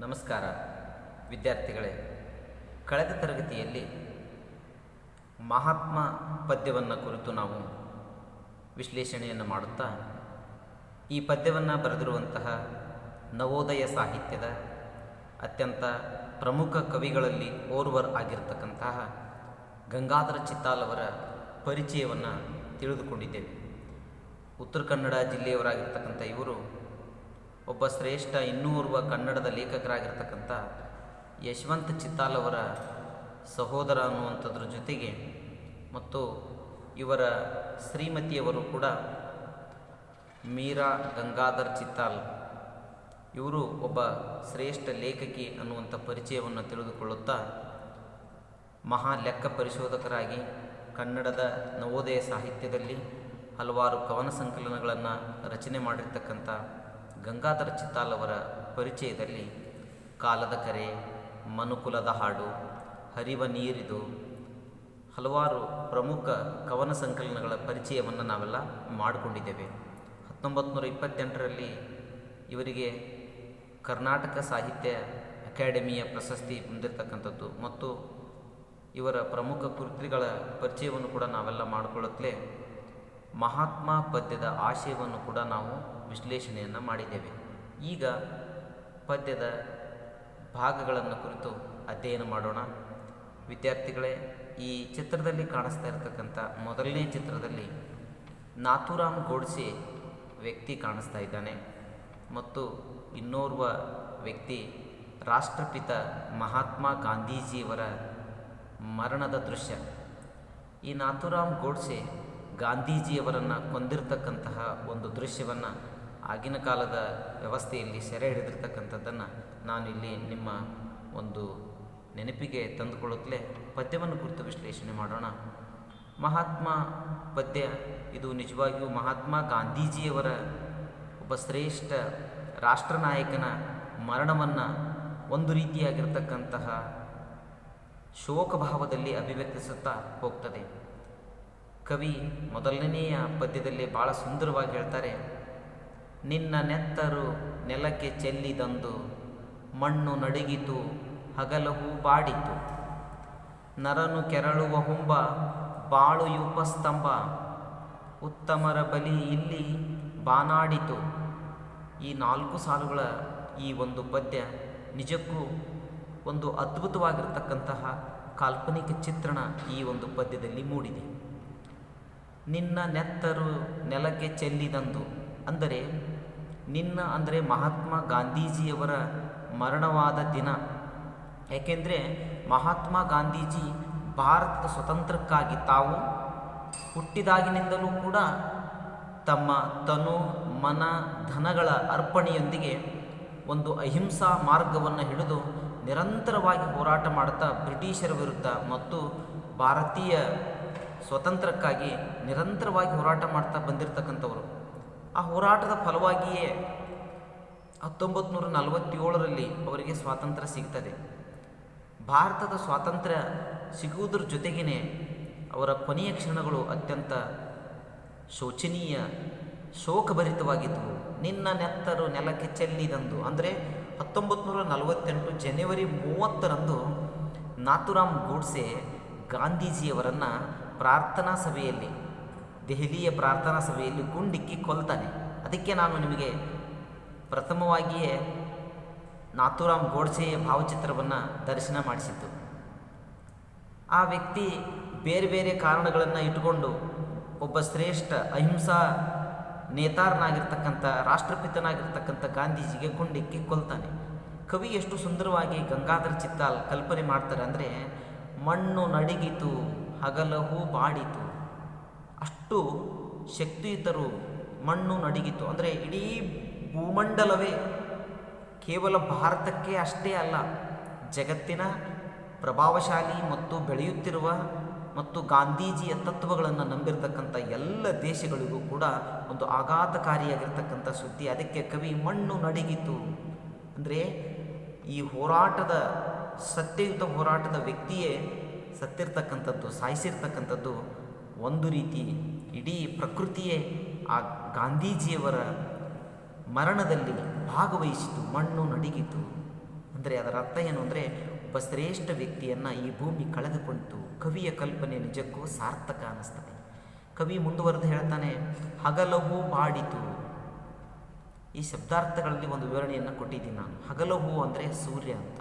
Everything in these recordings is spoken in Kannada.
ನಮಸ್ಕಾರ ವಿದ್ಯಾರ್ಥಿಗಳೇ. ಕಳೆದ ತರಗತಿಯಲ್ಲಿ ಮಹಾತ್ಮ ಪದ್ಯವನ್ನು ಕುರಿತು ನಾವು ವಿಶ್ಲೇಷಣೆಯನ್ನು ಮಾಡುತ್ತಾ ಈ ಪದ್ಯವನ್ನು ಬರೆದಿರುವಂತಹ ನವೋದಯ ಸಾಹಿತ್ಯದ ಅತ್ಯಂತ ಪ್ರಮುಖ ಕವಿಗಳಲ್ಲಿ ಓರ್ವರ್ ಆಗಿರತಕ್ಕಂತಹ ಗಂಗಾಧರ ಚಿತ್ತಾಲ್ ಅವರ ಪರಿಚಯವನ್ನು ತಿಳಿದುಕೊಂಡಿದ್ದೇವೆ. ಉತ್ತರ ಕನ್ನಡ ಜಿಲ್ಲೆಯವರಾಗಿರ್ತಕ್ಕಂಥ ಇವರು ಒಬ್ಬ ಶ್ರೇಷ್ಠ ಇನ್ನೂರ್ವ ಕನ್ನಡದ ಲೇಖಕರಾಗಿರ್ತಕ್ಕಂಥ ಯಶವಂತ ಚಿತ್ತಾಲ್ ಅವರ ಸಹೋದರ ಅನ್ನುವಂಥದ್ರ ಜೊತೆಗೆ ಮತ್ತು ಇವರ ಶ್ರೀಮತಿಯವರು ಕೂಡ ಮೀರಾ ಗಂಗಾಧರ್ ಚಿತ್ತಾಲ್ ಇವರು ಒಬ್ಬ ಶ್ರೇಷ್ಠ ಲೇಖಕಿ ಅನ್ನುವಂಥ ಪರಿಚಯವನ್ನು ತಿಳಿದುಕೊಳ್ಳುತ್ತಾ ಮಹಾ ಲೆಕ್ಕ ಪರಿಶೋಧಕರಾಗಿ ಕನ್ನಡದ ನವೋದಯ ಸಾಹಿತ್ಯದಲ್ಲಿ ಹಲವಾರು ಕವನ ಸಂಕಲನಗಳನ್ನು ರಚನೆ ಮಾಡಿರ್ತಕ್ಕಂಥ ಗಂಗಾಧರ ಚಿತ್ತಾಲ್ ಅವರ ಪರಿಚಯದಲ್ಲಿ ಕಾಲದ ಕರೆ, ಮನುಕುಲದ ಹಾಡು, ಹರಿವ ನೀರಿದು ಹಲವಾರು ಪ್ರಮುಖ ಕವನ ಸಂಕಲನಗಳ ಪರಿಚಯವನ್ನು ನಾವೆಲ್ಲ ಮಾಡಿಕೊಂಡಿದ್ದೇವೆ. 1928ರಲ್ಲಿ ಇವರಿಗೆ ಕರ್ನಾಟಕ ಸಾಹಿತ್ಯ ಅಕಾಡೆಮಿಯ ಪ್ರಶಸ್ತಿ ಹೊಂದಿರತಕ್ಕಂಥದ್ದು ಮತ್ತು ಇವರ ಪ್ರಮುಖ ಕೃತಿಗಳ ಪರಿಚಯವನ್ನು ಕೂಡ ನಾವೆಲ್ಲ ಮಾಡಿಕೊಳ್ಳುತ್ತಲೇ ಮಹಾತ್ಮ ಪದ್ಯದ ಆಶಯವನ್ನು ಕೂಡ ನಾವು ವಿಶ್ಲೇಷಣೆಯನ್ನು ಮಾಡಿದ್ದೇವೆ. ಈಗ ಪದ್ಯದ ಭಾಗಗಳನ್ನು ಕುರಿತು ಅಧ್ಯಯನ ಮಾಡೋಣ. ವಿದ್ಯಾರ್ಥಿಗಳೇ, ಈ ಚಿತ್ರದಲ್ಲಿ ಕಾಣಿಸ್ತಾ ಇರತಕ್ಕಂಥ ಮೊದಲನೇ ಚಿತ್ರದಲ್ಲಿ ನಾಥೂರಾಮ್ ಗೋಡ್ಸೆ ವ್ಯಕ್ತಿ ಕಾಣಿಸ್ತಾ ಇದ್ದಾನೆ ಮತ್ತು ಇನ್ನೋರ್ವ ವ್ಯಕ್ತಿ ರಾಷ್ಟ್ರಪಿತ ಮಹಾತ್ಮ ಗಾಂಧೀಜಿಯವರ ಮರಣದ ದೃಶ್ಯ. ಈ ನಾಥೂರಾಮ್ ಗೋಡ್ಸೆ ಗಾಂಧೀಜಿಯವರನ್ನು ಕೊಂದಿರತಕ್ಕಂತಹ ಒಂದು ದೃಶ್ಯವನ್ನು ಆಗಿನ ಕಾಲದ ವ್ಯವಸ್ಥೆಯಲ್ಲಿ ಸೆರೆ ಹಿಡಿದಿರ್ತಕ್ಕಂಥದ್ದನ್ನು ನಾನಿಲ್ಲಿ ನಿಮ್ಮ ಒಂದು ನೆನಪಿಗೆ ತಂದುಕೊಳ್ಳುತ್ತಲೇ ಪದ್ಯವನ್ನು ಕುರಿತು ವಿಶ್ಲೇಷಣೆ ಮಾಡೋಣ. ಮಹಾತ್ಮ ಪದ್ಯ ಇದು ನಿಜವಾಗಿಯೂ ಮಹಾತ್ಮ ಗಾಂಧೀಜಿಯವರ ಒಬ್ಬ ಶ್ರೇಷ್ಠ ರಾಷ್ಟ್ರನಾಯಕನ ಮರಣವನ್ನು ಒಂದು ರೀತಿಯಾಗಿರ್ತಕ್ಕಂತಹ ಶೋಕಭಾವದಲ್ಲಿ ಅಭಿವ್ಯಕ್ತಿಸುತ್ತಾ ಹೋಗ್ತದೆ. ಕವಿ ಮೊದಲನೆಯ ಪದ್ಯದಲ್ಲಿ ಭಾಳ ಸುಂದರವಾಗಿ ಹೇಳ್ತಾರೆ, ನಿನ್ನ ನೆತ್ತರು ನೆಲಕ್ಕೆ ಚೆಲ್ಲಿದಂದು ಮಣ್ಣು ನಡುಗಿತು ಹಗಲಹೂ ಬಾಡಿತು, ನರನು ಕೆರಳುವ ಹುಂಬ ಬಾಳು ಯೂಪಸ್ತಂಭ, ಉತ್ತಮರ ಬಲಿ ಇಲ್ಲಿ ಬಾನಾಡಿತು. ಈ 4 ಸಾಲುಗಳ ಈ ಒಂದು ಪದ್ಯ ನಿಜಕ್ಕೂ ಒಂದು ಅದ್ಭುತವಾಗಿರ್ತಕ್ಕಂತಹ ಕಾಲ್ಪನಿಕ ಚಿತ್ರಣ ಈ ಒಂದು ಪದ್ಯದಲ್ಲಿ ಮೂಡಿದೆ. ನಿನ್ನ ನೆತ್ತರು ನೆಲಕ್ಕೆ ಚೆಲ್ಲಿದಂದು ಅಂದರೆ ನಿನ್ನ ಅಂದರೆ ಮಹಾತ್ಮ ಗಾಂಧೀಜಿಯವರ ಮರಣವಾದ ದಿನ. ಏಕೆಂದರೆ ಮಹಾತ್ಮ ಗಾಂಧೀಜಿ ಭಾರತದ ಸ್ವತಂತ್ರಕ್ಕಾಗಿ ತಾವು ಹುಟ್ಟಿದಾಗಿನಿಂದಲೂ ಕೂಡ ತಮ್ಮ ತನು ಮನ ಧನಗಳ ಅರ್ಪಣೆಯೊಂದಿಗೆ ಒಂದು ಅಹಿಂಸಾ ಮಾರ್ಗವನ್ನು ಹಿಡಿದು ನಿರಂತರವಾಗಿ ಹೋರಾಟ ಮಾಡುತ್ತಾ ಬ್ರಿಟಿಷರ ವಿರುದ್ಧ ಮತ್ತು ಭಾರತೀಯ ಸ್ವತಂತ್ರಕ್ಕಾಗಿ ನಿರಂತರವಾಗಿ ಹೋರಾಟ ಮಾಡ್ತಾ ಬಂದಿರತಕ್ಕಂಥವರು. ಆ ಹೋರಾಟದ ಫಲವಾಗಿಯೇ 1947ರಲ್ಲಿ ಅವರಿಗೆ ಸ್ವಾತಂತ್ರ್ಯ ಸಿಗ್ತದೆ. ಭಾರತದ ಸ್ವಾತಂತ್ರ್ಯ ಸಿಗುವುದರ ಜೊತೆಗೇ ಅವರ ಕೊನೆಯ ಕ್ಷಣಗಳು ಅತ್ಯಂತ ಶೋಚನೀಯ ಶೋಕಭರಿತವಾಗಿದ್ದವು. ನಿನ್ನ ನೆತ್ತರು ನೆಲಕ್ಕೆ ಚೆಲ್ಲಿದಂದು ಅಂದರೆ 1948 ಜನವರಿ 30ರಂದು ನಾಥೂರಾಮ್ ಗೋಡ್ಸೆ ಗಾಂಧೀಜಿಯವರನ್ನು ಪ್ರಾರ್ಥನಾ ಸಭೆಯಲ್ಲಿ ದೆಹಲಿಯ ಪ್ರಾರ್ಥನಾ ಸಭೆಯಲ್ಲಿ ಗುಂಡಿಕ್ಕಿ ಕೊಲ್ತಾನೆ. ಅದಕ್ಕೆ ನಾನು ನಿಮಗೆ ಪ್ರಥಮವಾಗಿಯೇ ನಾಥೂರಾಮ್ ಗೋಡ್ಸೆಯ ಭಾವಚಿತ್ರವನ್ನು ದರ್ಶನ ಮಾಡಿಸಿದ್ದು. ಆ ವ್ಯಕ್ತಿ ಬೇರೆ ಬೇರೆ ಕಾರಣಗಳನ್ನು ಇಟ್ಟುಕೊಂಡು ಒಬ್ಬ ಶ್ರೇಷ್ಠ ಅಹಿಂಸಾ ನೇತಾರನಾಗಿರ್ತಕ್ಕಂಥ ರಾಷ್ಟ್ರಪಿತನಾಗಿರ್ತಕ್ಕಂಥ ಗಾಂಧೀಜಿಗೆ ಗುಂಡಿಕ್ಕಿ ಕೊಲ್ತಾನೆ. ಕವಿ ಎಷ್ಟು ಸುಂದರವಾಗಿ ಗಂಗಾಧರ ಚಿತ್ತಾಲ್ ಕಲ್ಪನೆ ಮಾಡ್ತಾರೆ ಅಂದರೆ, ಮಣ್ಣು ನಡಿಗಿತು ಹಗಲಹೂ ಬಾಡಿತು. ಅಷ್ಟು ಶಕ್ತಿಯುತರು. ಮಣ್ಣು ನಡಿಗಿತು ಅಂದರೆ ಇಡೀ ಭೂಮಂಡಲವೇ ಕೇವಲ ಭಾರತಕ್ಕೆ ಅಷ್ಟೇ ಅಲ್ಲ, ಜಗತ್ತಿನ ಪ್ರಭಾವಶಾಲಿ ಮತ್ತು ಬೆಳೆಯುತ್ತಿರುವ ಮತ್ತು ಗಾಂಧೀಜಿಯ ತತ್ವಗಳನ್ನು ನಂಬಿರ್ತಕ್ಕಂಥ ಎಲ್ಲ ದೇಶಗಳಿಗೂ ಕೂಡ ಒಂದು ಆಘಾತಕಾರಿಯಾಗಿರ್ತಕ್ಕಂಥ ಸುದ್ದಿ. ಅದಕ್ಕೆ ಕವಿ ಮಣ್ಣು ನಡಿಗಿತು ಅಂದರೆ ಈ ಹೋರಾಟದ ಸತ್ಯಯುತ ಹೋರಾಟದ ವ್ಯಕ್ತಿಯೇ ಸತ್ತಿರ್ತಕ್ಕಂಥದ್ದು, ಸಾಯಿಸಿರ್ತಕ್ಕಂಥದ್ದು. ಒಂದು ರೀತಿ ಇಡೀ ಪ್ರಕೃತಿಯೇ ಆ ಗಾಂಧೀಜಿಯವರ ಮರಣದಲ್ಲಿ ಭಾಗವಹಿಸಿತು. ಮಣ್ಣು ನಡಿಗಿತು ಅಂದರೆ ಅದರ ಅರ್ಥ ಏನು ಅಂದರೆ ಒಬ್ಬ ಶ್ರೇಷ್ಠ ವ್ಯಕ್ತಿಯನ್ನು ಈ ಭೂಮಿ ಕಳೆದುಕೊಂಡಿತು. ಕವಿಯ ಕಲ್ಪನೆ ನಿಜಕ್ಕೂ ಸಾರ್ಥಕ ಅನ್ನಿಸ್ತದೆ. ಕವಿ ಮುಂದುವರೆದು ಹೇಳ್ತಾನೆ, ಹಗಲಹೂ ಬಾಡಿತು. ಈ ಶಬ್ದಾರ್ಥಗಳಲ್ಲಿ ಒಂದು ವಿವರಣೆಯನ್ನು ಕೊಟ್ಟಿದ್ದೀನಿ ನಾನು. ಹಗಲಹೂ ಅಂದರೆ ಸೂರ್ಯ ಅಂತ.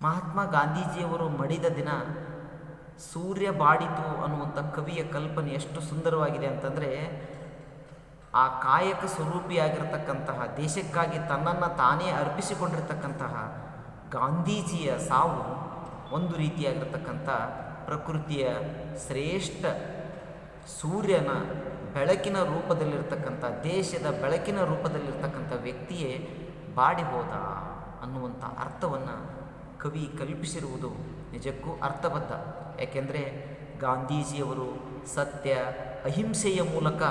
ಮಹಾತ್ಮ ಗಾಂಧೀಜಿಯವರು ಮಡಿದ ದಿನ ಸೂರ್ಯ ಬಾಡಿತು ಅನ್ನುವಂಥ ಕವಿಯ ಕಲ್ಪನೆ ಎಷ್ಟು ಸುಂದರವಾಗಿದೆ ಅಂತಂದರೆ, ಆ ಕಾಯಕ ಸ್ವರೂಪಿಯಾಗಿರ್ತಕ್ಕಂತಹ, ದೇಶಕ್ಕಾಗಿ ತನ್ನನ್ನು ತಾನೇ ಅರ್ಪಿಸಿಕೊಂಡಿರ್ತಕ್ಕಂತಹ ಗಾಂಧೀಜಿಯ ಸಾವು ಒಂದು ರೀತಿಯಾಗಿರ್ತಕ್ಕಂಥ ಪ್ರಕೃತಿಯ ಶ್ರೇಷ್ಠ ಸೂರ್ಯನ ಬೆಳಕಿನ ರೂಪದಲ್ಲಿರ್ತಕ್ಕಂಥ, ದೇಶದ ಬೆಳಕಿನ ರೂಪದಲ್ಲಿರ್ತಕ್ಕಂಥ ವ್ಯಕ್ತಿಯೇ ಬಾಡಿ ಹೋದ ಅನ್ನುವಂಥ ಅರ್ಥವನ್ನು ಕವಿ ಕಲ್ಪಿಸಿರುವುದು ನಿಜಕ್ಕೂ ಅರ್ಥಬದ್ಧ. ಯಾಕೆಂದರೆ ಗಾಂಧೀಜಿಯವರು ಸತ್ಯ ಅಹಿಂಸೆಯ ಮೂಲಕ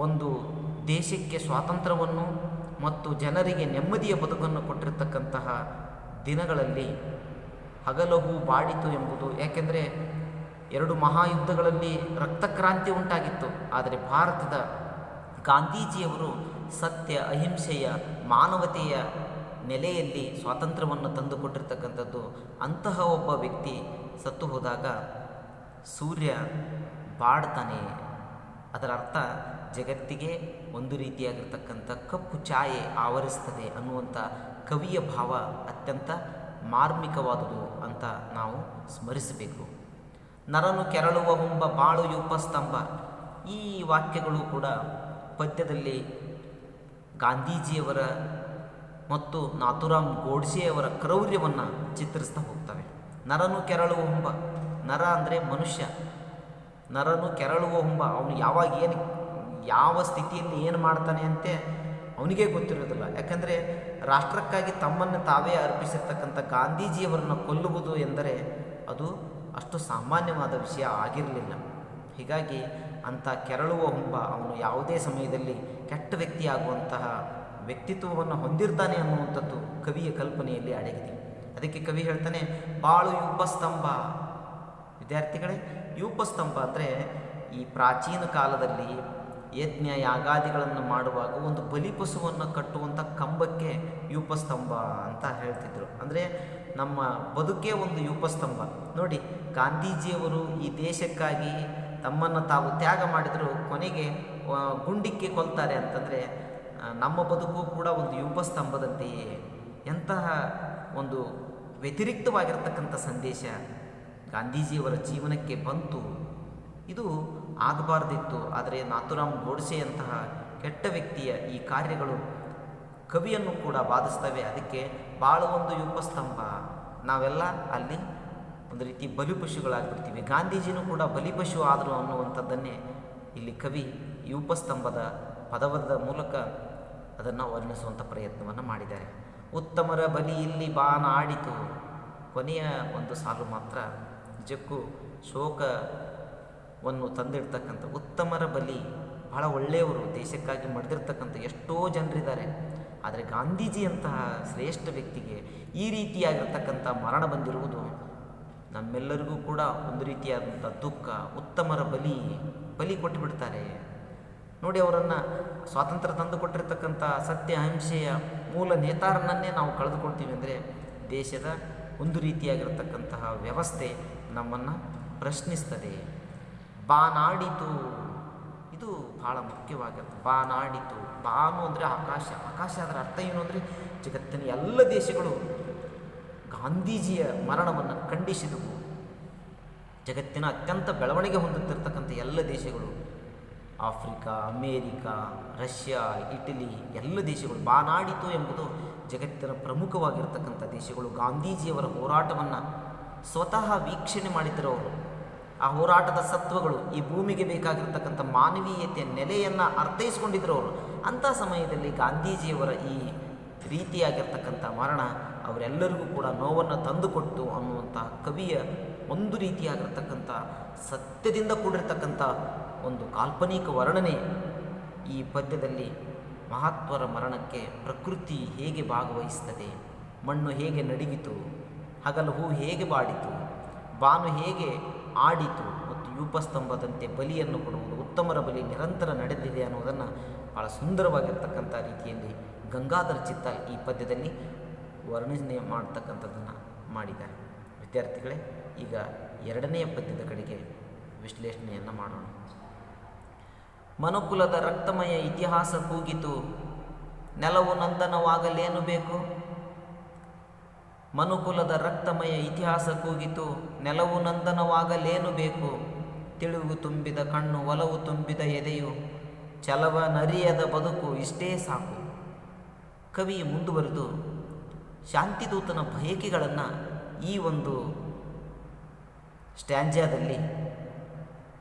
ಒಂದು ದೇಶಕ್ಕೆ ಸ್ವಾತಂತ್ರ್ಯವನ್ನು ಮತ್ತು ಜನರಿಗೆ ನೆಮ್ಮದಿಯ ಬದುಕನ್ನು ಕೊಟ್ಟಿರತಕ್ಕಂತಹ ದಿನಗಳಲ್ಲಿ ಹಗಲಹೂ ಬಾಡಿತು ಎಂಬುದು, ಯಾಕೆಂದರೆ 2 ಮಹಾಯುದ್ಧಗಳಲ್ಲಿ ರಕ್ತಕ್ರಾಂತಿ ಉಂಟಾಗಿತ್ತು. ಆದರೆ ಭಾರತದ ಗಾಂಧೀಜಿಯವರು ಸತ್ಯ ಅಹಿಂಸೆಯ ಮಾನವತೆಯ ನೆಲೆಯಲ್ಲಿ ಸ್ವಾತಂತ್ರ್ಯವನ್ನು ತಂದುಕೊಟ್ಟಿರ್ತಕ್ಕಂಥದ್ದು. ಅಂತಹ ಒಬ್ಬ ವ್ಯಕ್ತಿ ಸತ್ತು ಹೋದಾಗ ಸೂರ್ಯ ಬಾಡ್ತಾನೆ. ಅದರ ಅರ್ಥ ಜಗತ್ತಿಗೆ ಒಂದು ರೀತಿಯಾಗಿರ್ತಕ್ಕಂಥ ಕಪ್ಪು ಛಾಯೆ ಆವರಿಸ್ತದೆ ಅನ್ನುವಂಥ ಕವಿಯ ಭಾವ ಅತ್ಯಂತ ಮಾರ್ಮಿಕವಾದುದು ಅಂತ ನಾವು ಸ್ಮರಿಸಬೇಕು. ನರನು ಕೆರಳುವ ಹೊಂಬ ಬಾಳು ಯೂಪಸ್ತಂಭ. ಈ ವಾಕ್ಯಗಳು ಕೂಡ ಪದ್ಯದಲ್ಲಿ ಗಾಂಧೀಜಿಯವರ ಮತ್ತು ನಾಥುರಾಮ್ ಗೋಡ್ಸೆಯವರ ಕ್ರೌರ್ಯವನ್ನು ಚಿತ್ರಿಸ್ತಾ ಹೋಗ್ತವೆ. ನರನು ಕೆರಳುವ ಹೊಂಬ, ನರ ಅಂದರೆ ಮನುಷ್ಯ. ನರನು ಕೆರಳುವ ಹೊಂಬ, ಅವನು ಯಾವಾಗ ಯಾವ ಸ್ಥಿತಿಯಲ್ಲಿ ಏನು ಮಾಡ್ತಾನೆ ಅಂತೆ ಅವನಿಗೆ ಗೊತ್ತಿರೋದಿಲ್ಲ. ಯಾಕಂದರೆ ರಾಷ್ಟ್ರಕ್ಕಾಗಿ ತಮ್ಮನ್ನು ತಾವೇ ಅರ್ಪಿಸಿರ್ತಕ್ಕಂಥ ಗಾಂಧೀಜಿಯವರನ್ನು ಕೊಲ್ಲುವುದು ಎಂದರೆ ಅದು ಅಷ್ಟು ಸಾಮಾನ್ಯವಾದ ವಿಷಯ ಆಗಿರಲಿಲ್ಲ. ಹೀಗಾಗಿ ಅಂಥ ಕೆರಳುವ ಹೊಂಬ ಅವನು ಯಾವುದೇ ಸಮಯದಲ್ಲಿ ಕೆಟ್ಟ ವ್ಯಕ್ತಿಯಾಗುವಂತಹ ವ್ಯಕ್ತಿತ್ವವನ್ನು ಹೊಂದಿರ್ತಾನೆ ಅನ್ನುವಂಥದ್ದು ಕವಿಯ ಕಲ್ಪನೆಯಲ್ಲಿ ಅಡಗಿದೆ. ಅದಕ್ಕೆ ಕವಿ ಹೇಳ್ತಾನೆ, ಬಾಳು ಯೂಪಸ್ತಂಭ. ವಿದ್ಯಾರ್ಥಿಗಳೇ, ಯೂಪಸ್ತಂಭ ಅಂದರೆ ಈ ಪ್ರಾಚೀನ ಕಾಲದಲ್ಲಿ ಯಜ್ಞ ಯಾಗಾದಿಗಳನ್ನು ಮಾಡುವಾಗ ಒಂದು ಬಲಿಪಶುವನ್ನು ಕಟ್ಟುವಂಥ ಕಂಬಕ್ಕೆ ಯೂಪಸ್ತಂಭ ಅಂತ ಹೇಳ್ತಿದ್ರು. ಅಂದರೆ ನಮ್ಮ ಬದುಕೇ ಒಂದು ಯೂಪಸ್ತಂಭ. ನೋಡಿ, ಗಾಂಧೀಜಿಯವರು ಈ ದೇಶಕ್ಕಾಗಿ ತಮ್ಮನ್ನು ತಾವು ತ್ಯಾಗ ಮಾಡಿದರೂ ಕೊನೆಗೆ ಗುಂಡಿಕ್ಕಿ ಕೊಲ್ತಾರೆ ಅಂತಂದರೆ ನಮ್ಮ ಬದುಕು ಕೂಡ ಒಂದು ಯೂಪಸ್ತಂಭದಂತೆಯೇ. ಎಂತಹ ಒಂದು ವ್ಯತಿರಿಕ್ತವಾಗಿರ್ತಕ್ಕಂಥ ಸಂದೇಶ ಗಾಂಧೀಜಿಯವರ ಜೀವನಕ್ಕೆ ಬಂತು. ಇದು ಆಗಬಾರ್ದಿತ್ತು. ಆದರೆ ನಾಥುರಾಮ್ ಗೋಡ್ಸೆಯಂತಹ ಕೆಟ್ಟ ವ್ಯಕ್ತಿಯ ಈ ಕಾರ್ಯಗಳು ಕವಿಯನ್ನು ಕೂಡ ಬಾಧಿಸ್ತವೆ. ಅದಕ್ಕೆ ಬಾಳುವೊಂದು ಯೂಪಸ್ತಂಭ. ನಾವೆಲ್ಲ ಅಲ್ಲಿ ಒಂದು ರೀತಿ ಬಲಿಪಶುಗಳಾಗ್ಬಿಡ್ತೀವಿ. ಗಾಂಧೀಜಿನೂ ಕೂಡ ಬಲಿಪಶು ಆದರು ಅನ್ನುವಂಥದ್ದನ್ನೇ ಇಲ್ಲಿ ಕವಿ ಯೂಪಸ್ತಂಭದ ಪದವದ ಮೂಲಕ ಅದನ್ನು ವರ್ಣಿಸುವಂಥ ಪ್ರಯತ್ನವನ್ನು ಮಾಡಿದ್ದಾರೆ. ಉತ್ತಮರ ಬಲಿ ಇಲ್ಲಿ ಬಾನ ಆಡಿತು. ಕೊನೆಯ ಒಂದು ಸಾಲು ಮಾತ್ರ ನಿಜಕ್ಕೂ ಶೋಕವನ್ನು ತಂದಿಡ್ತಕ್ಕಂಥ. ಉತ್ತಮರ ಬಲಿ, ಬಹಳ ಒಳ್ಳೆಯವರು, ದೇಶಕ್ಕಾಗಿ ಮಡಿದಿರ್ತಕ್ಕಂಥ ಎಷ್ಟೋ ಜನರಿದ್ದಾರೆ. ಆದರೆ ಗಾಂಧೀಜಿಯಂತಹ ಶ್ರೇಷ್ಠ ವ್ಯಕ್ತಿಗೆ ಈ ರೀತಿಯಾಗಿರ್ತಕ್ಕಂಥ ಮರಣ ಬಂದಿರುವುದು ನಮ್ಮೆಲ್ಲರಿಗೂ ಕೂಡ ಒಂದು ರೀತಿಯಾದಂಥ ದುಃಖ. ಉತ್ತಮರ ಬಲಿ ಕೊಟ್ಟು ಬಿಡ್ತಾರೆ. ನೋಡಿ, ಅವರನ್ನು ಸ್ವಾತಂತ್ರ್ಯ ತಂದು ಕೊಟ್ಟಿರ್ತಕ್ಕಂಥ ಸತ್ಯ ಅಹಿಂಸೆಯ ಮೂಲ ನೇತಾರನನ್ನೇ ನಾವು ಕಳೆದುಕೊಳ್ತೀವಿ ಅಂದರೆ ದೇಶದ ಒಂದು ರೀತಿಯಾಗಿರ್ತಕ್ಕಂತಹ ವ್ಯವಸ್ಥೆ ನಮ್ಮನ್ನು ಪ್ರಶ್ನಿಸ್ತದೆ. ಬಾನಾಡಿತು, ಇದು ಬಹಳ ಮುಖ್ಯವಾಗಿರುತ್ತೆ. ಬಾನಾಡಿತು, ಬಾನು ಅಂದರೆ ಆಕಾಶ. ಆಕಾಶ ಅದರ ಅರ್ಥ ಏನು ಅಂದರೆ ಜಗತ್ತಿನ ಎಲ್ಲ ದೇಶಗಳು ಗಾಂಧೀಜಿಯ ಮರಣವನ್ನು ಖಂಡಿಸಿದವು. ಜಗತ್ತಿನ ಅತ್ಯಂತ ಬೆಳವಣಿಗೆ ಹೊಂದುತ್ತಿರ್ತಕ್ಕಂಥ ಎಲ್ಲ ದೇಶಗಳು, ಆಫ್ರಿಕಾ, ಅಮೇರಿಕಾ, ರಷ್ಯಾ, ಇಟಲಿ, ಎಲ್ಲ ದೇಶಗಳು ಬಾನಾಡಿತು ಎಂಬುದು ಜಗತ್ತಿನ ಪ್ರಮುಖವಾಗಿರ್ತಕ್ಕಂಥ ದೇಶಗಳು. ಗಾಂಧೀಜಿಯವರ ಹೋರಾಟವನ್ನು ಸ್ವತಃ ವೀಕ್ಷಣೆ ಮಾಡಿದ್ದರು ಅವರು. ಆ ಹೋರಾಟದ ಸತ್ವಗಳು, ಈ ಭೂಮಿಗೆ ಬೇಕಾಗಿರ್ತಕ್ಕಂಥ ಮಾನವೀಯತೆಯ ನೆಲೆಯನ್ನು ಅರ್ಥೈಸ್ಕೊಂಡಿದ್ರು ಅವರು. ಅಂಥ ಸಮಯದಲ್ಲಿ ಗಾಂಧೀಜಿಯವರ ಈ ರೀತಿಯಾಗಿರ್ತಕ್ಕಂಥ ಮರಣ ಅವರೆಲ್ಲರಿಗೂ ಕೂಡ ನೋವನ್ನು ತಂದುಕೊಟ್ಟು ಅನ್ನುವಂಥ ಕವಿಯ ಒಂದು ರೀತಿಯಾಗಿರ್ತಕ್ಕಂಥ ಸತ್ಯದಿಂದ ಕೂಡಿರ್ತಕ್ಕಂಥ ಒಂದು ಕಾಲ್ಪನಿಕ ವರ್ಣನೆ ಈ ಪದ್ಯದಲ್ಲಿ. ಮಹಾತ್ಮರ ಮರಣಕ್ಕೆ ಪ್ರಕೃತಿ ಹೇಗೆ ಭಾಗವಹಿಸ್ತದೆ, ಮಣ್ಣು ಹೇಗೆ ನಡಿಗಿತು, ಹಗಲು ಹೂ ಹೇಗೆ ಬಾಡಿತು, ಬಾನು ಹೇಗೆ ಆಡಿತು ಮತ್ತು ಯೂಪಸ್ತಂಭದಂತೆ ಬಲಿಯನ್ನು ಕೊಡುವುದು, ಉತ್ತಮರ ಬಲಿ ನಿರಂತರ ನಡೆದಿದೆ ಅನ್ನೋದನ್ನು ಭಾಳ ಸುಂದರವಾಗಿರ್ತಕ್ಕಂಥ ರೀತಿಯಲ್ಲಿ ಗಂಗಾಧರ ಚಿತ್ತಾಲ್ ಈ ಪದ್ಯದಲ್ಲಿ ವರ್ಣನೆ ಮಾಡ್ತಕ್ಕಂಥದ್ದನ್ನು ಮಾಡಿದ್ದಾರೆ. ವಿದ್ಯಾರ್ಥಿಗಳೇ, ಈಗ ಎರಡನೆಯ ಪದ್ಯದ ಕಡೆಗೆ ವಿಶ್ಲೇಷಣೆಯನ್ನು ಮಾಡೋಣ. ಮನುಕುಲದ ರಕ್ತಮಯ ಇತಿಹಾಸ ಕೂಗಿತು, ನೆಲವು ನಂದನವಾಗಲೇನು ಬೇಕು. ಮನುಕುಲದ ರಕ್ತಮಯ ಇತಿಹಾಸ ಕೂಗಿತು, ನೆಲವು ನಂದನವಾಗಲೇನು ಬೇಕು. ತಿಳಿವು ತುಂಬಿದ ಕಣ್ಣು, ಒಲವು ತುಂಬಿದ ಎದೆಯು, ಛಲವ ನರಿಯದ ಬದುಕು ಇಷ್ಟೇ ಸಾಕು. ಕವಿ ಮುಂದುವರೆದು ಶಾಂತಿದೂತನ ಬಯಕೆಗಳನ್ನು ಈ ಒಂದು ಸ್ಟ್ಯಾಂಜಾದಲ್ಲಿ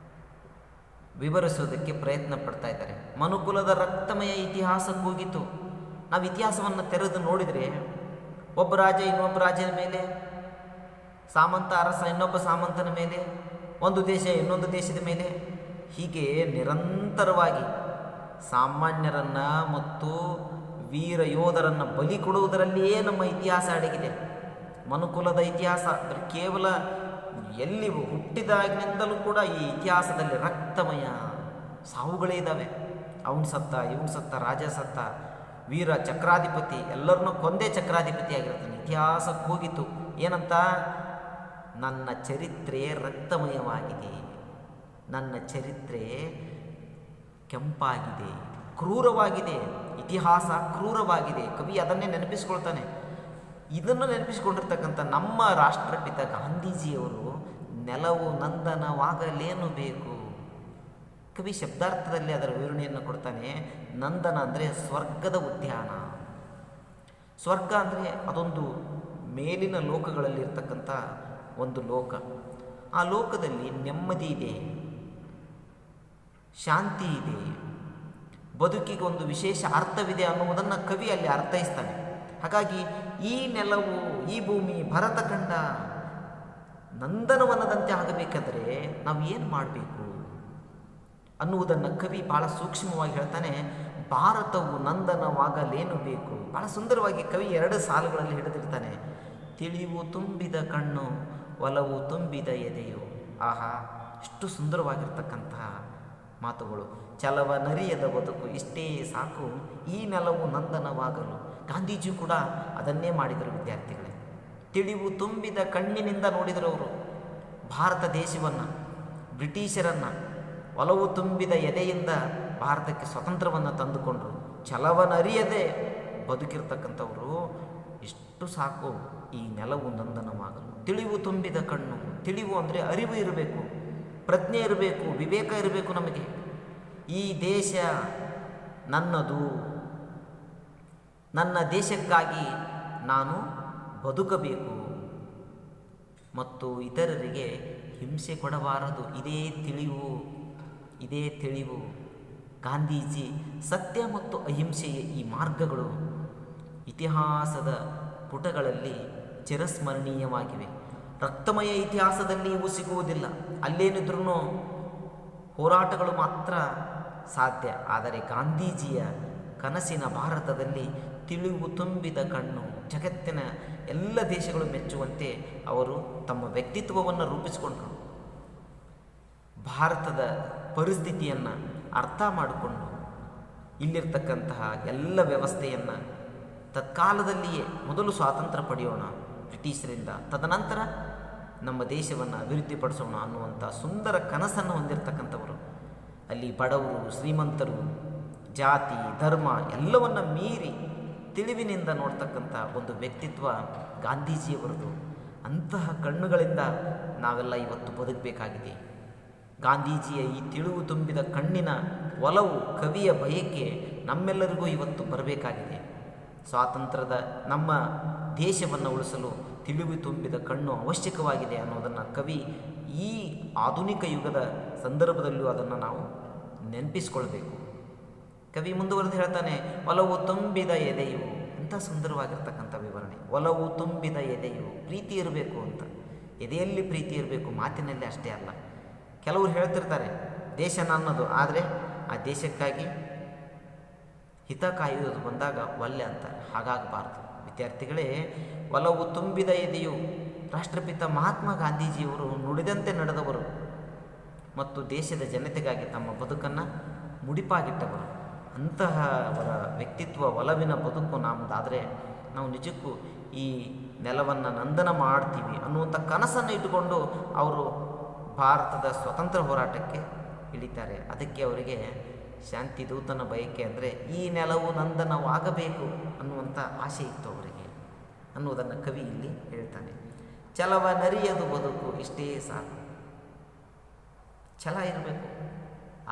ವಿವರಿಸೋದಕ್ಕೆ ಪ್ರಯತ್ನ ಪಡ್ತಾ ಇದ್ದಾರೆ. ಮನುಕುಲದ ರಕ್ತಮಯ ಇತಿಹಾಸ ಕೂಗಿತು. ನಾವು ಇತಿಹಾಸವನ್ನು ತೆರೆದು ನೋಡಿದರೆ ಒಬ್ಬ ರಾಜ ಇನ್ನೊಬ್ಬ ರಾಜನ ಮೇಲೆ, ಸಾಮಂತ ಅರಸ ಇನ್ನೊಬ್ಬ ಸಾಮಂತನ ಮೇಲೆ, ಒಂದು ದೇಶ ಇನ್ನೊಂದು ದೇಶದ ಮೇಲೆ, ಹೀಗೆ ನಿರಂತರವಾಗಿ ಸಾಮಾನ್ಯರನ್ನು ಮತ್ತು ವೀರ ಯೋಧರನ್ನು ಬಲಿ ಕೊಡುವುದರಲ್ಲಿಯೇ ನಮ್ಮ ಇತಿಹಾಸ ಅಡಗಿದೆ. ಮನುಕುಲದ ಇತಿಹಾಸ ಕೇವಲ ಎಲ್ಲಿ ಹುಟ್ಟಿದಾಗಿನಿಂದಲೂ ಕೂಡ ಈ ಇತಿಹಾಸದಲ್ಲಿ ರಕ್ತಮಯ ಸಾವುಗಳೇ ಇದ್ದಾವೆ. ಅವನು ಸತ್ತ, ಇವನು ಸತ್ತ, ರಾಜ ಸತ್ತ, ವೀರ ಚಕ್ರಾಧಿಪತಿ, ಎಲ್ಲರನ್ನೂ ಕೊಂದೇ ಚಕ್ರಾಧಿಪತಿ ಆಗಿರ್ತಾನೆ. ಇತಿಹಾಸಕ್ಕೆ ಹೋಗಿತ್ತು ಏನಂತ, ನನ್ನ ಚರಿತ್ರೆ ರಕ್ತಮಯವಾಗಿದೆ, ನನ್ನ ಚರಿತ್ರೆ ಕೆಂಪಾಗಿದೆ, ಕ್ರೂರವಾಗಿದೆ, ಇತಿಹಾಸ ಕ್ರೂರವಾಗಿದೆ. ಕವಿ ಅದನ್ನೇ ನೆನಪಿಸ್ಕೊಳ್ತಾನೆ. ಇದನ್ನು ನೆನಪಿಸಿಕೊಂಡಿರ್ತಕ್ಕಂಥ ನಮ್ಮ ರಾಷ್ಟ್ರಪಿತ ಗಾಂಧೀಜಿಯವರು ನೆಲವು ನಂದನವಾಗಲೇನು ಬೇಕು. ಕವಿ ಶಬ್ದಾರ್ಥದಲ್ಲಿ ಅದರ ವಿವರಣೆಯನ್ನು ಕೊಡ್ತಾನೆ. ನಂದನ ಅಂದರೆ ಸ್ವರ್ಗದ ಉದ್ಯಾನ. ಸ್ವರ್ಗ ಅಂದರೆ ಅದೊಂದು ಮೇಲಿನ ಲೋಕಗಳಲ್ಲಿರ್ತಕ್ಕಂಥ ಒಂದು ಲೋಕ. ಆ ಲೋಕದಲ್ಲಿ ನೆಮ್ಮದಿ ಇದೆ, ಶಾಂತಿ ಇದೆ, ಬದುಕಿಗೆ ಒಂದು ವಿಶೇಷ ಅರ್ಥವಿದೆ ಅನ್ನುವುದನ್ನು ಕವಿ ಅಲ್ಲಿ ಅರ್ಥೈಸ್ತಾನೆ. ಹಾಗಾಗಿ ಈ ನೆಲವು, ಈ ಭೂಮಿ, ಭರತಖಂಡ ನಂದನವನದಂತೆ ಆಗಬೇಕಾದರೆ ನಾವು ಏನು ಮಾಡಬೇಕು ಅನ್ನುವುದನ್ನು ಕವಿ ಭಾಳ ಸೂಕ್ಷ್ಮವಾಗಿ ಹೇಳ್ತಾನೆ. ಭಾರತವು ನಂದನವಾಗಲೇನು ಬೇಕು. ಭಾಳ ಸುಂದರವಾಗಿ ಕವಿ ಎರಡು ಸಾಲುಗಳಲ್ಲಿ ಹಿಡಿದಿರ್ತಾನೆ. ತಿಳಿವು ತುಂಬಿದ ಕಣ್ಣು, ಒಲವು ತುಂಬಿದ ಎದೆಯು. ಆಹಾ, ಇಷ್ಟು ಸುಂದರವಾಗಿರ್ತಕ್ಕಂತಹ ಮಾತುಗಳು. ಛಲವ ನರಿಯದ ಬದುಕು ಇಷ್ಟೇ ಸಾಕು, ಈ ನೆಲವು ನಂದನವಾಗಲು. ಗಾಂಧೀಜಿ ಕೂಡ ಅದನ್ನೇ ಮಾಡಿದರು ವಿದ್ಯಾರ್ಥಿಗಳೇ. ತಿಳಿವು ತುಂಬಿದ ಕಣ್ಣಿನಿಂದ ನೋಡಿದರು ಅವರು ಭಾರತ ದೇಶವನ್ನು, ಬ್ರಿಟಿಷರನ್ನು. ಒಲವು ತುಂಬಿದ ಎದೆಯಿಂದ ಭಾರತಕ್ಕೆ ಸ್ವತಂತ್ರವನ್ನು ತಂದುಕೊಂಡರು. ಛಲವನರಿಯದೆ ಬದುಕಿರ್ತಕ್ಕಂಥವರು. ಇಷ್ಟು ಸಾಕು, ಈ ನೆಲವು ನಂದನವಾಗಲು. ತಿಳಿವು ತುಂಬಿದ ಕಣ್ಣು. ತಿಳಿವು ಅಂದರೆ ಅರಿವು ಇರಬೇಕು, ಪ್ರಜ್ಞೆ ಇರಬೇಕು, ವಿವೇಕ ಇರಬೇಕು ನಮಗೆ. ಈ ದೇಶ ನನ್ನದು, ನನ್ನ ದೇಶಕ್ಕಾಗಿ ನಾನು ಬದುಕಬೇಕು ಮತ್ತು ಇತರರಿಗೆ ಹಿಂಸೆ ಕೊಡಬಾರದು. ಇದೇ ತಿಳಿವು. ಗಾಂಧೀಜಿ ಸತ್ಯ ಮತ್ತು ಅಹಿಂಸೆಯ ಈ ಮಾರ್ಗಗಳು ಇತಿಹಾಸದ ಪುಟಗಳಲ್ಲಿ ಚಿರಸ್ಮರಣೀಯವಾಗಿವೆ. ರಕ್ತಮಯ ಇತಿಹಾಸದಲ್ಲಿ ಇವು ಸಿಗುವುದಿಲ್ಲ. ಅಲ್ಲೇನಿದ್ರೂ ಹೋರಾಟಗಳು ಮಾತ್ರ ಸಾಧ್ಯ. ಆದರೆ ಗಾಂಧೀಜಿಯ ಕನಸಿನ ಭಾರತದಲ್ಲಿ ತಿಳಿವು ತುಂಬಿದ ಕಣ್ಣು, ಜಗತ್ತಿನ ಎಲ್ಲ ದೇಶಗಳು ಮೆಚ್ಚುವಂತೆ ಅವರು ತಮ್ಮ ವ್ಯಕ್ತಿತ್ವವನ್ನು ರೂಪಿಸಿಕೊಂಡರು. ಭಾರತದ ಪರಿಸ್ಥಿತಿಯನ್ನು ಅರ್ಥ ಮಾಡಿಕೊಂಡು ಇಲ್ಲಿರ್ತಕ್ಕಂತಹ ಎಲ್ಲ ವ್ಯವಸ್ಥೆಯನ್ನು ತತ್ಕಾಲದಲ್ಲಿಯೇ ಮೊದಲು ಸ್ವಾತಂತ್ರ್ಯ ಪಡೆಯೋಣ ಬ್ರಿಟಿಷರಿಂದ, ತದನಂತರ ನಮ್ಮ ದೇಶವನ್ನು ಅಭಿವೃದ್ಧಿಪಡಿಸೋಣ ಅನ್ನುವಂಥ ಸುಂದರ ಕನಸನ್ನು ಹೊಂದಿರತಕ್ಕಂಥವರು. ಅಲ್ಲಿ ಬಡವರು, ಶ್ರೀಮಂತರು, ಜಾತಿ, ಧರ್ಮ ಎಲ್ಲವನ್ನ ಮೀರಿ ತಿಳಿವಿನಿಂದ ನೋಡ್ತಕ್ಕಂಥ ಒಂದು ವ್ಯಕ್ತಿತ್ವ ಗಾಂಧೀಜಿಯವರದು. ಅಂತಹ ಕಣ್ಣುಗಳಿಂದ ನಾವೆಲ್ಲ ಇವತ್ತು ಬದುಕಬೇಕಾಗಿದೆ. ಗಾಂಧೀಜಿಯ ಈ ತಿಳಿವು ತುಂಬಿದ ಕಣ್ಣಿನ ಒಲವು, ಕವಿಯ ಬಯಕೆ ನಮ್ಮೆಲ್ಲರಿಗೂ ಇವತ್ತು ಬರಬೇಕಾಗಿದೆ. ಸ್ವಾತಂತ್ರ್ಯದ ನಮ್ಮ ದೇಶವನ್ನು ಉಳಿಸಲು ತಿಳಿವು ತುಂಬಿದ ಕಣ್ಣು ಅವಶ್ಯಕವಾಗಿದೆ ಅನ್ನೋದನ್ನು ಕವಿ ಈ ಆಧುನಿಕ ಯುಗದ ಸಂದರ್ಭದಲ್ಲೂ ಅದನ್ನು ನಾವು ನೆನಪಿಸ್ಕೊಳ್ಬೇಕು. ಕವಿ ಮುಂದುವರೆದು ಹೇಳ್ತಾನೆ, ಒಲವು ತುಂಬಿದ ಎದೆಯು. ಇಂಥ ಸುಂದರವಾಗಿರ್ತಕ್ಕಂಥ ವಿವರಣೆ. ಒಲವು ತುಂಬಿದ ಎದೆಯು, ಪ್ರೀತಿ ಇರಬೇಕು ಅಂತ. ಎದೆಯಲ್ಲಿ ಪ್ರೀತಿ ಇರಬೇಕು, ಮಾತಿನಲ್ಲಿ ಅಷ್ಟೇ ಅಲ್ಲ. ಕೆಲವರು ಹೇಳ್ತಿರ್ತಾರೆ ದೇಶ ನನ್ನದು, ಆದರೆ ಆ ದೇಶಕ್ಕಾಗಿ ಹಿತ ಕಾಯುವುದು ಬಂದಾಗ ಒಲ್ಲೆ ಅಂತಾರೆ. ಹಾಗಾಗಬಾರ್ದು ವಿದ್ಯಾರ್ಥಿಗಳೇ. ಒಲವು ತುಂಬಿದ ಎದೆಯು. ರಾಷ್ಟ್ರಪಿತ ಮಹಾತ್ಮ ಗಾಂಧೀಜಿಯವರು ನುಡಿದಂತೆ ನಡೆದವರು ಮತ್ತು ದೇಶದ ಜನತೆಗಾಗಿ ತಮ್ಮ ಬದುಕನ್ನು ಮುಡಿಪಾಗಿಟ್ಟವರು. ಅಂತಹ ಅವರ ವ್ಯಕ್ತಿತ್ವ ಒಲವಿನ ಬದುಕು ನಮ್ಮದಾದರೆ ನಾವು ನಿಜಕ್ಕೂ ಈ ನೆಲವನ್ನು ನಂದನ ಮಾಡ್ತೀವಿ ಅನ್ನುವಂಥ ಕನಸನ್ನು ಇಟ್ಟುಕೊಂಡು ಅವರು ಭಾರತದ ಸ್ವತಂತ್ರ ಹೋರಾಟಕ್ಕೆ ಇಳಿತಾರೆ. ಅದಕ್ಕೆ ಅವರಿಗೆ ಶಾಂತಿದೂತನ ಬಯಕೆ ಅಂದರೆ ಈ ನೆಲವು ನಂದನವಾಗಬೇಕು ಅನ್ನುವಂಥ ಆಸೆ ಇತ್ತು ಅವರಿಗೆ ಅನ್ನುವುದನ್ನು ಕವಿ ಇಲ್ಲಿ ಹೇಳ್ತಾನೆ. ಛಲವ ನರಿಯದು ಬದುಕು ಇಷ್ಟೇ ಸಾಕು. ಛಲ ಇರಬೇಕು,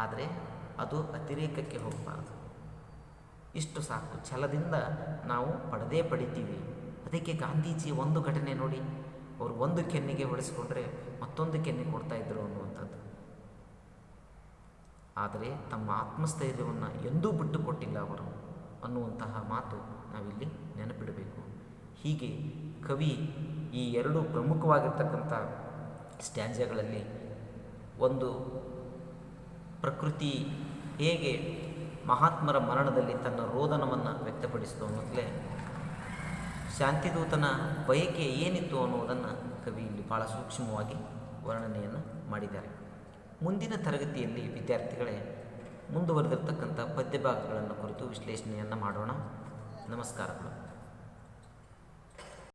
ಆದರೆ ಅದು ಅತಿರೇಕಕ್ಕೆ ಹೋಗಬಾರ್ದು. ಇಷ್ಟು ಸಾಕು, ಛಲದಿಂದ ನಾವು ಪಡೆದೇ ಪಡಿತೀವಿ. ಅದಕ್ಕೆ ಗಾಂಧೀಜಿ ಒಂದು ಘಟನೆ ನೋಡಿ, ಅವರು ಒಂದು ಕೆನ್ನಿಗೆ ಹೊಡೆಸಿಕೊಂಡ್ರೆ ಮತ್ತೊಂದು ಕೆನ್ನೆ ಕೊಡ್ತಾಯಿದ್ರು ಅನ್ನುವಂಥದ್ದು. ಆದರೆ ತಮ್ಮ ಆತ್ಮಸ್ಥೈರ್ಯವನ್ನು ಎಂದೂ ಬಿಟ್ಟು ಕೊಟ್ಟಿಲ್ಲ ಅವರು ಅನ್ನುವಂತಹ ಮಾತು ನಾವಿಲ್ಲಿ ನೆನಪಿಡಬೇಕು. ಹೀಗೆ ಕವಿ ಈ ಎರಡು ಪ್ರಮುಖವಾಗಿರ್ತಕ್ಕಂಥ ಸ್ಟ್ಯಾನ್ಜಗಳಲ್ಲಿ ಒಂದು ಪ್ರಕೃತಿ ಹೇಗೆ ಮಹಾತ್ಮರ ಮರಣದಲ್ಲಿ ತನ್ನ ರೋದನವನ್ನು ವ್ಯಕ್ತಪಡಿಸಿತು ಅನ್ನೋದಲೇ ಶಾಂತಿದೂತನ ಬಯಕೆ ಏನಿತ್ತು ಅನ್ನೋದನ್ನು ಕವಿ ಇಲ್ಲಿ ಭಾಳ ಸೂಕ್ಷ್ಮವಾಗಿ ವರ್ಣನೆಯನ್ನು ಮಾಡಿದ್ದಾರೆ. ಮುಂದಿನ ತರಗತಿಯಲ್ಲಿ ವಿದ್ಯಾರ್ಥಿಗಳೇ ಮುಂದುವರೆದಿರ್ತಕ್ಕಂಥ ಪದ್ಯಭಾಗಗಳನ್ನು ಕುರಿತು ವಿಶ್ಲೇಷಣೆಯನ್ನು ಮಾಡೋಣ. ನಮಸ್ಕಾರಗಳು.